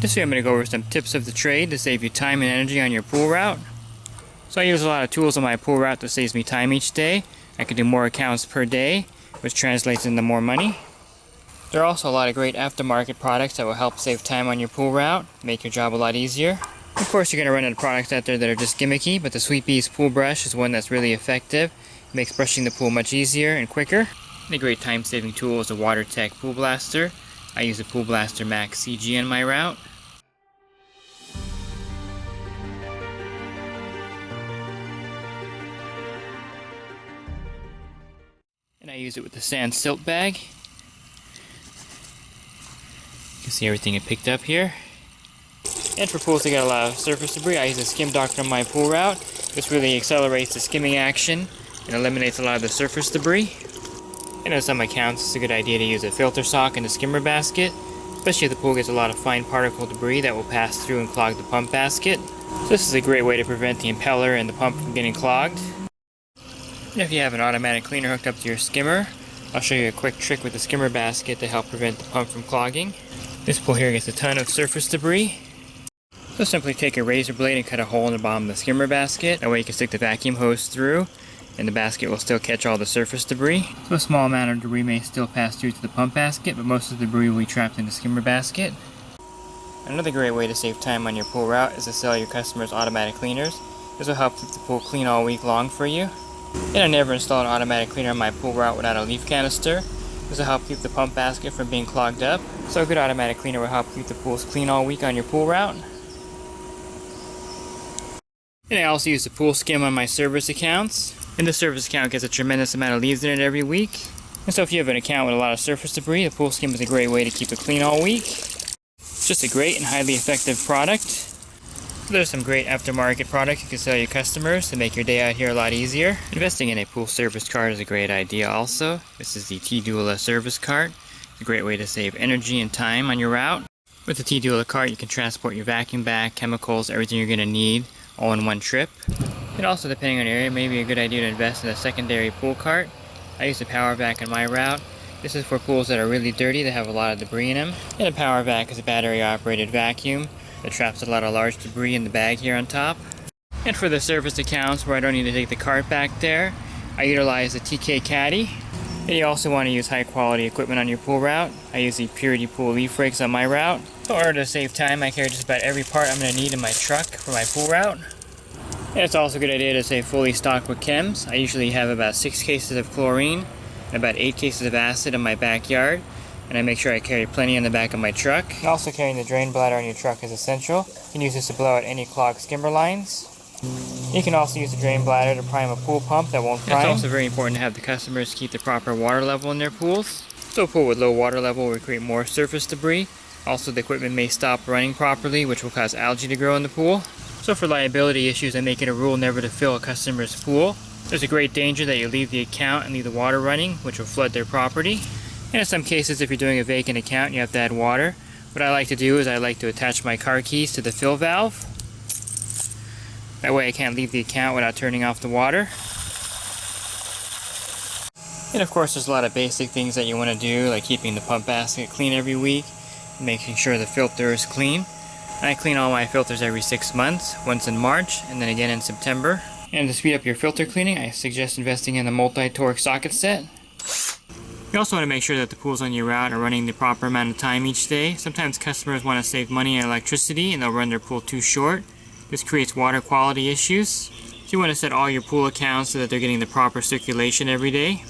This way I'm going to go over some tips of the trade to save you time and energy on your pool route. So I use a lot of tools on my pool route that saves me time each day. I can do more accounts per day, which translates into more money. There are also a lot of great aftermarket products that will help save time on your pool route, make your job a lot easier. Of course, you're going to run into products out there that are just gimmicky, but the SweepEase pool brush is one that's really effective. It makes brushing the pool much easier and quicker. And a great time-saving tool is the WaterTech Pool Blaster. I use the Pool Blaster Max CG on my route. And I use it with the sand silt bag. You can see everything it picked up here. And for pools that got a lot of surface debris, I use the SkimDoctor on my pool route. This really accelerates the skimming action and eliminates a lot of the surface debris. And on some accounts, it's a good idea to use a filter sock in the skimmer basket, especially if the pool gets a lot of fine particle debris that will pass through and clog the pump basket. So this is a great way to prevent the impeller and the pump from getting clogged. And if you have an automatic cleaner hooked up to your skimmer, I'll show you a quick trick with the skimmer basket to help prevent the pump from clogging. This pool here gets a ton of surface debris. So simply take a razor blade and cut a hole in the bottom of the skimmer basket. That way you can stick the vacuum hose through and the basket will still catch all the surface debris. So a small amount of debris may still pass through to the pump basket, but most of the debris will be trapped in the skimmer basket. Another great way to save time on your pool route is to sell your customers automatic cleaners. This will help keep the pool clean all week long for you. And I never install an automatic cleaner on my pool route without a leaf canister. This will help keep the pump basket from being clogged up. So a good automatic cleaner will help keep the pools clean all week on your pool route. And I also use the POOLSKIM on my service accounts. And the service account gets a tremendous amount of leaves in it every week. And so if you have an account with a lot of surface debris, the POOLSKIM is a great way to keep it clean all week. It's just a great and highly effective product. So there's some great aftermarket products you can sell your customers to make your day out here a lot easier. Investing in a pool service cart is a great idea also. This is the T.Dula service cart. It's a great way to save energy and time on your route. With the T.Dula cart, you can transport your vacuum bag, chemicals, everything you're going to need all in one trip. And also, depending on your area, it may be a good idea to invest in a secondary pool cart. I use the Power Vac on my route. This is for pools that are really dirty, that have a lot of debris in them. And a Power Vac is a battery operated vacuum that traps a lot of large debris in the bag here on top. And for the service accounts where I don't need to take the cart back there, I utilize the TK Caddy. And you also want to use high quality equipment on your pool route. I use the Purity Pool leaf rakes on my route. So in order to save time, I carry just about every part I'm going to need in my truck for my pool route. And it's also a good idea to stay fully stocked with chems. I usually have about 6 cases of chlorine and about 8 cases of acid in my backyard. And I make sure I carry plenty in the back of my truck. Also, carrying the drain bladder on your truck is essential. You can use this to blow out any clogged skimmer lines. You can also use the drain bladder to prime a pool pump that won't prime. It's also very important to have the customers keep the proper water level in their pools. So a pool with low water level will create more surface debris. Also, the equipment may stop running properly, which will cause algae to grow in the pool. So for liability issues, I make it a rule never to fill a customer's pool. There's a great danger that you leave the account and leave the water running, which will flood their property. And in some cases, if you're doing a vacant account, you have to add water. What I like to do is I like to attach my car keys to the fill valve. That way I can't leave the account without turning off the water. And of course, there's a lot of basic things that you want to do, like keeping the pump basket clean every week, making sure the filter is clean. I clean all my filters every 6 months, once in March and then again in September. And to speed up your filter cleaning, I suggest investing in the Multi-Tork socket set. You also want to make sure that the pools on your route are running the proper amount of time each day. Sometimes customers want to save money on electricity and they'll run their pool too short. This creates water quality issues. So you want to set all your pool accounts so that they're getting the proper circulation every day.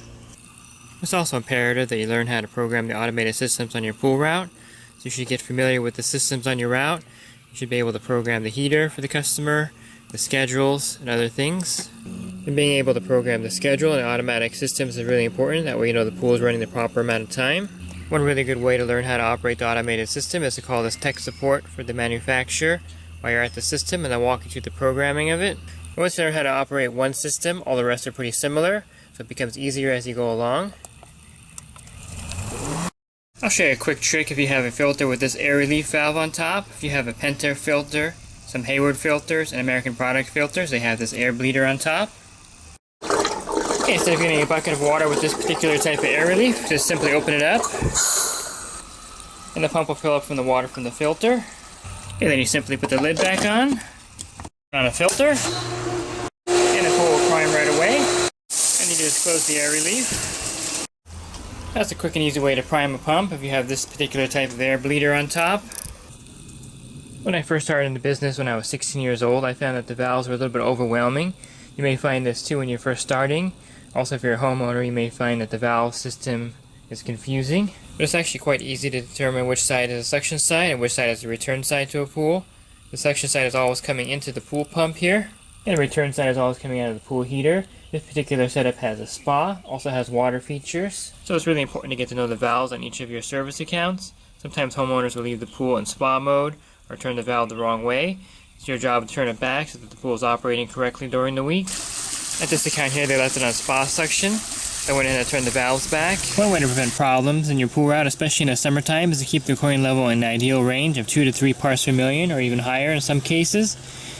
It's also imperative that you learn how to program the automated systems on your pool route. So you should get familiar with the systems on your route. You should be able to program the heater for the customer, the schedules, and other things. And being able to program the schedule and automatic systems is really important. That way you know the pool is running the proper amount of time. One really good way to learn how to operate the automated system is to call this tech support for the manufacturer while you're at the system, and they'll walk you through the programming of it. Once you learn how to operate one system, all the rest are pretty similar, so it becomes easier as you go along. I'll show you a quick trick if you have a filter with this air relief valve on top. If you have a Penta filter, some Hayward filters, and American product filters, they have this air bleeder on top. Okay, instead of getting a bucket of water with this particular type of air relief, just simply open it up, and the pump will fill up from the water from the filter. Okay, then you simply put the lid back on a filter, and the pool will prime right away. And you just close the air relief. That's a quick and easy way to prime a pump if you have this particular type of air bleeder on top. When I first started in the business when I was 16 years old, I found that the valves were a little bit overwhelming. You may find this too when you're first starting. Also, if you're a homeowner, you may find that the valve system is confusing. But it's actually quite easy to determine which side is a suction side and which side is the return side to a pool. The suction side is always coming into the pool pump here, and the return side is always coming out of the pool heater. This particular setup has a spa, also has water features. So it's really important to get to know the valves on each of your service accounts. Sometimes homeowners will leave the pool in spa mode or turn the valve the wrong way. It's your job to turn it back so that the pool is operating correctly during the week. At this account here, they left it on spa suction. I went ahead and turned the valves back. One way to prevent problems in your pool route, especially in the summertime, is to keep the chlorine level in an ideal range of 2 to 3 parts per million, or even higher in some cases.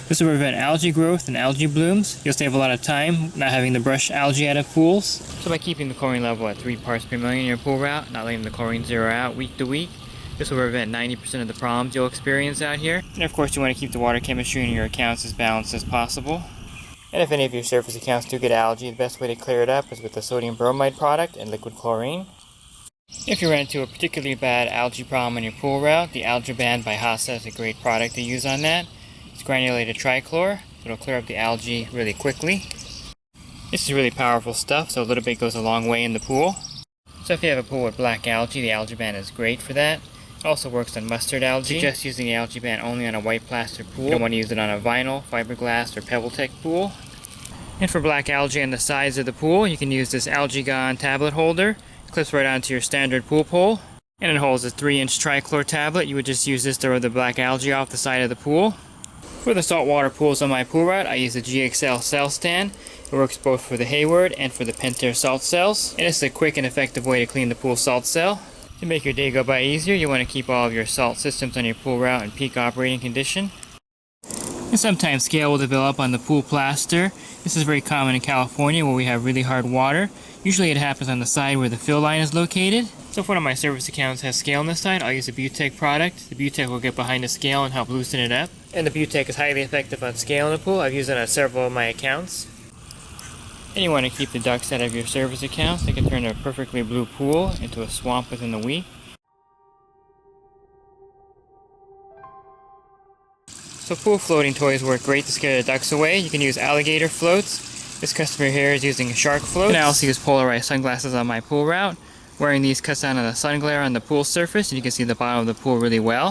This will prevent algae growth and algae blooms. You'll save a lot of time not having to brush algae out of pools. So by keeping the chlorine level at 3 parts per million in your pool route, not letting the chlorine zero out week to week, this will prevent 90% of the problems you'll experience out here. And of course, you want to keep the water chemistry in your accounts as balanced as possible. And if any of your surface accounts do get algae, the best way to clear it up is with the sodium bromide product and liquid chlorine. If you run into a particularly bad algae problem in your pool route, the Algae-Gon by Hasa is a great product to use on that. It's granulated trichlor, so it'll clear up the algae really quickly. This is really powerful stuff, so a little bit goes a long way in the pool. So if you have a pool with black algae, the Algae-Gon is great for that. It also works on mustard algae. I suggest using the Algae-Gon only on a white plaster pool. You don't want to use it on a vinyl, fiberglass, or Beautec pool. And for black algae on the sides of the pool, you can use this Algae-Gon tablet holder. It clips right onto your standard pool pole. And it holds a 3-inch trichlor tablet. You would just use this to rub the black algae off the side of the pool. For the saltwater pools on my pool route, I use the GLX-CellStand. It works both for the Hayward and for the Pentair salt cells. And it's a quick and effective way to clean the pool salt cell. To make your day go by easier, you want to keep all of your salt systems on your pool route in peak operating condition. And sometimes scale will develop on the pool plaster. This is very common in California where we have really hard water. Usually it happens on the side where the fill line is located. So if one of my service accounts has scale on this side, I'll use a Beautec product. The Beautec will get behind the scale and help loosen it up. And the Beautec is highly effective on scale in the pool. I've used it on several of my accounts. And you want to keep the ducks out of your service accounts. They can turn a perfectly blue pool into a swamp within a week. So pool floating toys work great to scare the ducks away. You can use alligator floats. This customer here is using shark floats. And I also use Polarized sunglasses on my pool route. Wearing these cuts down on the sun glare on the pool surface, and you can see the bottom of the pool really well.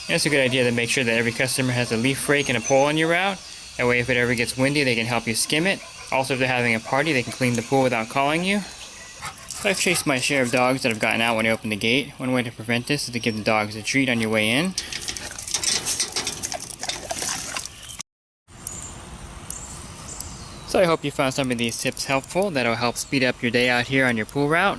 And it's a good idea to make sure that every customer has a leaf rake and a pole on your route. That way if it ever gets windy, they can help you skim it. Also, if they're having a party, they can clean the pool without calling you. So I've chased my share of dogs that have gotten out when I open the gate. One way to prevent this is to give the dogs a treat on your way in. So I hope you found some of these tips helpful. That'll help speed up your day out here on your pool route.